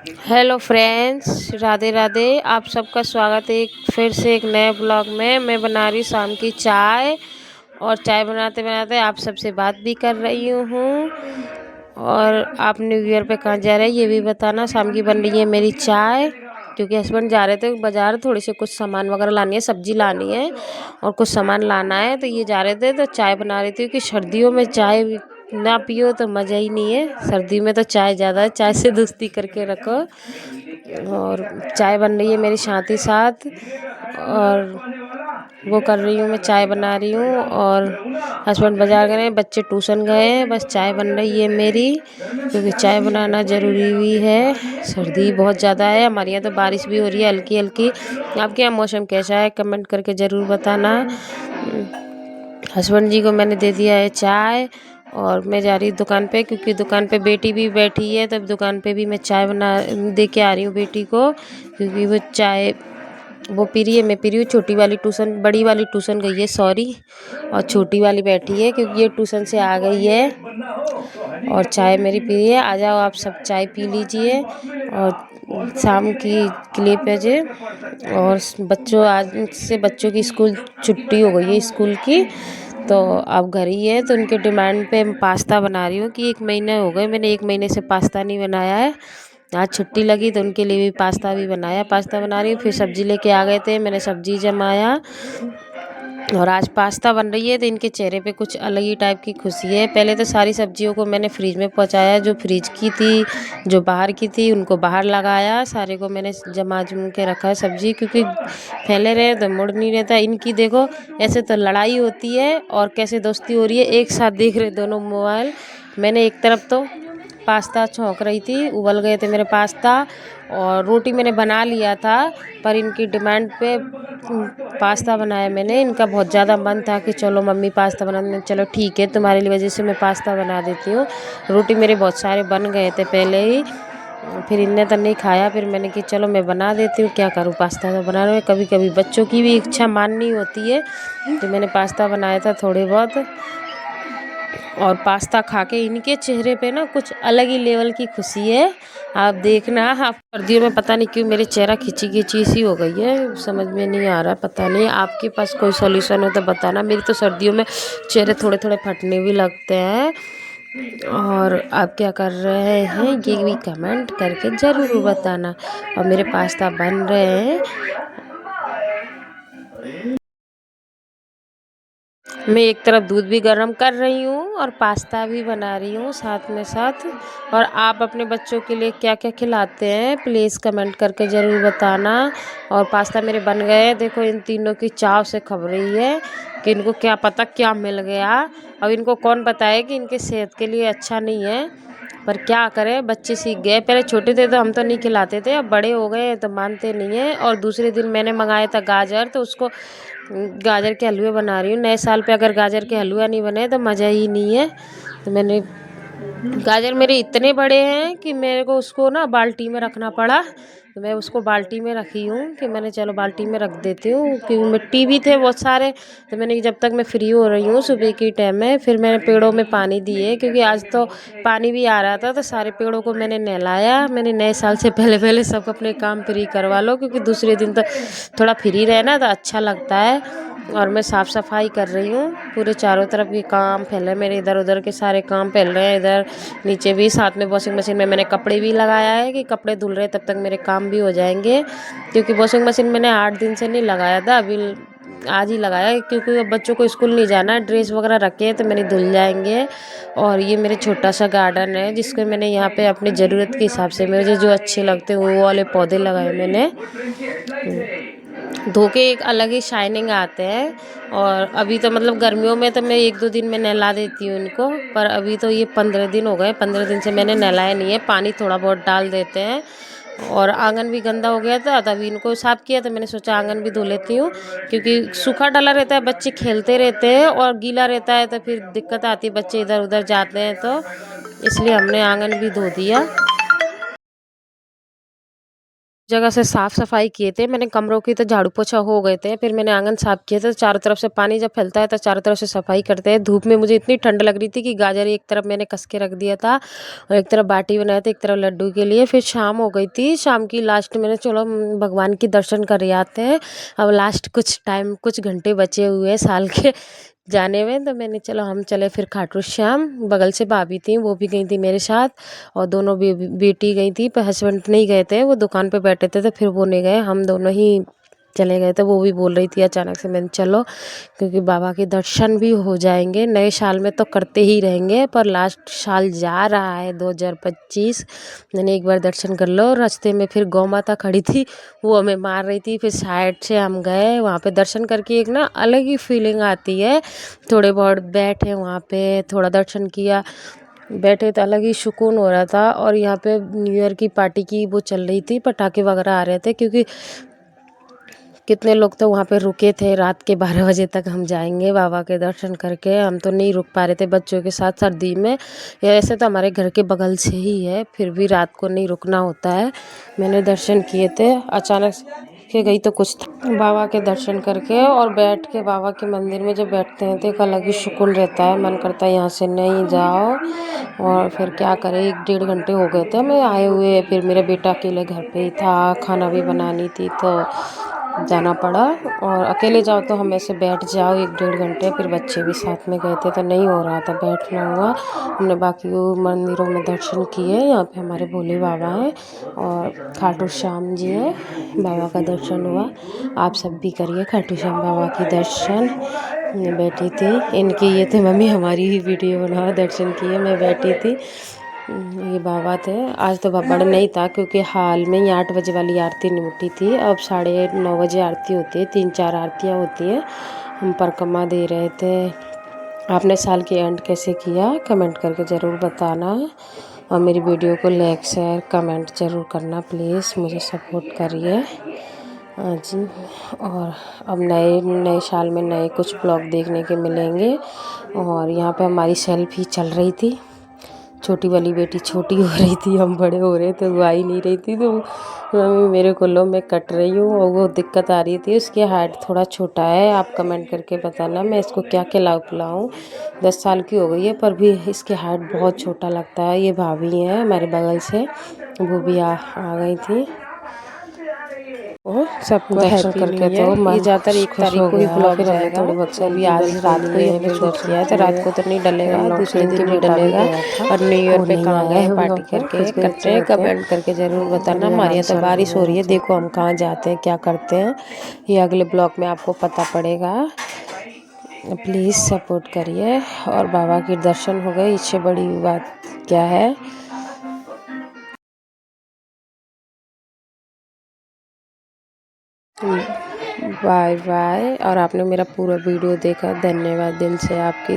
Hello friends, Radhe Radhe. आप सबका स्वागत है फिर से एक नए ब्लॉग में। मैं बना रही शाम की चाय, और चाय बनाते बनाते आप सबसे बात भी कर रही हूँ। और आप न्यू ईयर पे कहाँ जा रहे हैं ये भी बताना। शाम की बन रही है मेरी चाय, क्योंकि हस्बैंड जा रहे थे बाज़ार, थोड़े से कुछ सामान वगैरह लानी है, सब्जी लानी है और कुछ सामान लाना है, तो ये जा रहे थे तो चाय बना रही थी। क्योंकि सर्दियों में चाय ना पियो तो मज़ा ही नहीं है। सर्दी में तो चाय ज़्यादा है, चाय से दोस्ती करके रखो। और चाय बन रही है मेरी साथ ही साथ, और वो कर रही हूँ, मैं चाय बना रही हूँ। और हस्बैंड बाज़ार गए हैं, बच्चे ट्यूशन गए हैं, बस चाय बन रही है मेरी, क्योंकि चाय बनाना ज़रूरी भी है। सर्दी बहुत ज़्यादा है, हमारे यहाँ तो बारिश भी हो रही है हल्की हल्की। आपके यहाँ मौसम कैसा है कमेंट करके ज़रूर बताना। हस्बैंड जी को मैंने दे दिया है चाय, और मैं जा रही हूँ दुकान पे, क्योंकि दुकान पे बेटी भी बैठी है, तब दुकान पे भी मैं चाय बना दे के आ रही हूँ बेटी को, क्योंकि वो चाय वो पी रही है, मैं पी रही हूँ। छोटी वाली ट्यूशन, बड़ी वाली ट्यूशन गई है सॉरी, और छोटी वाली बैठी है क्योंकि ये ट्यूशन से आ गई है। और चाय मेरी पी रही है। आ जाओ आप सब चाय पी लीजिए। और शाम की क्लिप है जे, और बच्चों आज से बच्चों की स्कूल छुट्टी हो गई है स्कूल की, तो अब घर ही है। तो उनके डिमांड पे मैं पास्ता बना रही हूँ, कि 1 महीने हो गए मैंने 1 महीने से पास्ता नहीं बनाया है। आज छुट्टी लगी तो उनके लिए भी पास्ता भी बनाया, पास्ता बना रही हूँ। फिर सब्जी लेके आ गए थे, मैंने सब्जी जमाया, और आज पास्ता बन रही है। तो इनके चेहरे पे कुछ अलग ही टाइप की खुशी है। पहले तो सारी सब्जियों को मैंने फ्रिज में पहुंचाया, जो फ्रिज की थी, जो बाहर की थी उनको बाहर लगाया, सारे को मैंने जमा जम के रखा है सब्जी, क्योंकि फैले रहे तो मुड़ नहीं रहता। इनकी देखो ऐसे तो लड़ाई होती है और कैसे दोस्ती हो रही है, एक साथ देख रहे दोनों मोबाइल। मैंने एक तरफ तो पास्ता छौंक रही थी, उबल गए थे मेरे पास्ता, और रोटी मैंने बना लिया था, पर इनकी डिमांड पे पास्ता बनाया मैंने। इनका बहुत ज़्यादा मन था कि चलो मम्मी पास्ता बना, चलो ठीक है तुम्हारी लिए वजह से मैं पास्ता बना देती हूँ। रोटी मेरे बहुत सारे बन गए थे पहले ही, फिर इनने तो नहीं खाया, फिर मैंने कि चलो मैं बना देती हूँ, क्या करूँ, पास्ता तो बना रही हूँ। कभी कभी बच्चों की भी इच्छा माननी होती है, तो मैंने पास्ता बनाया था थोड़े बहुत। और पास्ता खा के इनके चेहरे पे ना कुछ अलग ही लेवल की खुशी है। आप देखना, आप सर्दियों में पता नहीं क्यों मेरे चेहरा खिंची खिंची सी हो गई है, समझ में नहीं आ रहा, पता नहीं। आपके पास कोई सॉल्यूशन हो तो बताना। मेरी तो सर्दियों में चेहरे थोड़े थोड़े फटने भी लगते हैं। और आप क्या कर रहे हैं ये भी कमेंट करके ज़रूर बताना। और मेरे पास्ता बन रहे हैं, मैं एक तरफ दूध भी गर्म कर रही हूँ और पास्ता भी बना रही हूँ साथ में साथ। और आप अपने बच्चों के लिए क्या क्या खिलाते हैं प्लीज़ कमेंट करके ज़रूर बताना। और पास्ता मेरे बन गए हैं, देखो इन तीनों की चाव से खब रही है कि इनको क्या पता क्या मिल गया। अब इनको कौन बताए कि इनके सेहत के लिए अच्छा नहीं है, पर क्या करें, बच्चे सीख गए। पहले छोटे थे तो हम तो नहीं खिलाते थे, अब बड़े हो गए तो मानते नहीं हैं। और दूसरे दिन मैंने मंगाया था गाजर, तो उसको गाजर के हलवे बना रही हूँ। नए साल पे अगर गाजर के हलवा नहीं बने तो मज़ा ही नहीं है। तो मैंने गाजर मेरे इतने बड़े हैं कि मेरे को उसको ना बाल्टी में रखना पड़ा, तो मैं उसको बाल्टी में रखी हूँ कि मैंने चलो बाल्टी में रख देती हूँ, क्योंकि मिट्टी भी थे बहुत सारे। तो मैंने जब तक मैं फ्री हो रही हूँ सुबह की टाइम में, फिर मैंने पेड़ों में पानी दिए, क्योंकि आज तो पानी भी आ रहा था, तो सारे पेड़ों को मैंने नहलाया। मैंने नए साल से पहले पहले सब अपने काम फ्री करवा लो, क्योंकि दूसरे दिन तो थोड़ा फ्री रहना तो अच्छा लगता है। और मैं साफ़ सफाई कर रही हूँ, पूरे चारों तरफ ये काम फैले मेरे, इधर उधर के सारे काम फैल रहे हैं। इधर नीचे भी, साथ में वॉशिंग मशीन में मैंने कपड़े भी लगाया है कि कपड़े धुल रहे तब तक मेरे काम भी हो जाएंगे। क्योंकि वॉशिंग मशीन मैंने 8 दिन से नहीं लगाया था, अभी आज ही लगाया है, क्योंकि अब बच्चों को स्कूल नहीं जाना, ड्रेस वगैरह रखे हैं तो मेरे धुल जाएंगे। और ये मेरे छोटा सा गार्डन है, जिसको मैंने यहाँ पे अपनी ज़रूरत के हिसाब से मुझे जो अच्छे लगते हैं वो वाले पौधे लगाए मैंने। धो के एक अलग ही शाइनिंग आते हैं। और अभी तो मतलब गर्मियों में तो मैं 1-2 दिन में नहला देती हूँ इनको, पर अभी तो ये 15 दिन हो गए, 15 दिन से मैंने नहलाया नहीं है, पानी थोड़ा बहुत डाल देते हैं। और आंगन भी गंदा हो गया था, तभी इनको साफ़ किया, तो मैंने सोचा आंगन भी धो लेती हूँ, क्योंकि सूखा डाला रहता है, बच्चे खेलते रहते हैं, और गीला रहता है तो फिर दिक्कत आती है, बच्चे इधर उधर जाते हैं, तो इसलिए हमने आंगन भी धो दिया। जगह से साफ सफाई किए थे मैंने, कमरों की तो झाड़ू पोछा हो गए थे, फिर मैंने आंगन साफ किया था। चारों तरफ से पानी जब फैलता है तो चारों तरफ से सफाई करते हैं। धूप में मुझे इतनी ठंड लग रही थी कि गाजर एक तरफ मैंने कस के रख दिया था और एक तरफ बाटी बनाया था, एक तरफ लड्डू के लिए। फिर शाम हो गई थी, शाम की लास्ट मैंने चलो भगवान की दर्शन कर आते हैं। अब लास्ट कुछ टाइम, कुछ घंटे बचे हुए हैं साल के जाने में, तो मैंने चलो हम चले फिर खाटू श्याम। बगल से भाभी थी, वो भी गई थी मेरे साथ, और दोनों बेटी गई थी, पर हस्बैंड नहीं गए थे, वो दुकान पे बैठे थे तो फिर वो नहीं गए, हम दोनों ही चले गए थे। वो भी बोल रही थी अचानक से, मैंने चलो क्योंकि बाबा के दर्शन भी हो जाएंगे। नए साल में तो करते ही रहेंगे, पर लास्ट साल जा रहा है 2025, मैंने एक बार दर्शन कर लो। रास्ते में फिर गौ माता खड़ी थी, वो हमें मार रही थी, फिर साइड से हम गए वहाँ पे दर्शन करके। एक ना अलग ही फीलिंग आती है। थोड़े बहुत बैठे वहाँ पे, थोड़ा दर्शन किया, बैठे तो अलग ही सुकून हो रहा था। और यहाँ पे न्यू ईयर की पार्टी की वो चल रही थी, पटाखे वगैरह आ रहे थे, क्योंकि कितने लोग तो वहाँ पे रुके थे। रात के 12 बजे तक हम जाएंगे बाबा के दर्शन करके, हम तो नहीं रुक पा रहे थे बच्चों के साथ सर्दी में। या ऐसे तो हमारे घर के बगल से ही है, फिर भी रात को नहीं रुकना होता है। मैंने दर्शन किए थे, अचानक के गई तो कुछ था। बाबा के दर्शन करके और बैठ के बाबा के मंदिर में जब बैठते हैं तो एक अलग ही सुकून रहता है, मन करता है यहाँ से नहीं जाओ। और फिर क्या करें, 1-1.5 घंटे हो गए थे हमें आए हुए। फिर मेरा बेटा अकेले घर पे ही था, खाना भी बनानी थी तो जाना पड़ा। और अकेले जाओ तो हम ऐसे बैठ जाओ 1-1.5 घंटे, फिर बच्चे भी साथ में गए थे तो नहीं हो रहा था, बैठना हुआ। हमने बाकी मंदिरों में दर्शन किए। यहाँ पे हमारे भोले बाबा हैं और खाटू श्याम जी हैं, बाबा का दर्शन हुआ। आप सब भी करिए खाटू श्याम बाबा की दर्शन। मैं बैठी थी, इनकी ये थे मम्मी हमारी ही वीडियो बनाओ, दर्शन किए, मैं बैठी थी। ये बाबा थे। आज तो बड़ नहीं था क्योंकि हाल में ही 8 बजे वाली आरती निपटी थी, अब 9:30 बजे आरती होती है, 3-4 आरतियाँ होती है। हम परिक्रमा दे रहे थे। आपने साल के एंड कैसे किया, कमेंट करके ज़रूर बताना। और मेरी वीडियो को लाइक शेयर कमेंट ज़रूर करना प्लीज़, मुझे सपोर्ट करिए। हाँ जी। और अब नए साल में नए कुछ ब्लॉग देखने के मिलेंगे। और यहाँ पे हमारी सेल्फी चल रही थी, छोटी वाली बेटी छोटी हो रही थी, हम बड़े हो रहे थे, वो आ ही नहीं रही थी, तो मम्मी मेरे को लो मैं कट रही हूँ, और वो दिक्कत आ रही थी। उसकी हाइट थोड़ा छोटा है, आप कमेंट करके बताना मैं इसको क्या खिलाऊं पिलाऊं। 10 साल की हो गई है पर भी इसकी हाइट बहुत छोटा लगता है। ये भाभी हैं हमारे बगल से, वो भी आ गई थी। सबको दर्शन करके तो ये ज़्यादातर 1 तारीख को ही ब्लॉग जाएगा, थोड़ी बहुत अभी आज रात को ही हमने शूट किया है, तो रात को तो नहीं डलेगा, दूसरे दिन ही डलेगा। और न्यू ईयर पे कहाँ गए पार्टी करके करते हैं, कमेंट करके ज़रूर बताना। हमारे यहाँ तो बारिश हो रही है, देखो हम कहाँ जाते हैं क्या करते हैं, ये अगले ब्लॉग में आपको पता पड़ेगा। प्लीज़ सपोर्ट करिए। और बाबा के दर्शन हो गए, इससे बड़ी बात क्या है। Bye bye. और आपने मेरा पूरा वीडियो देखा, धन्यवाद दिल से आपकी।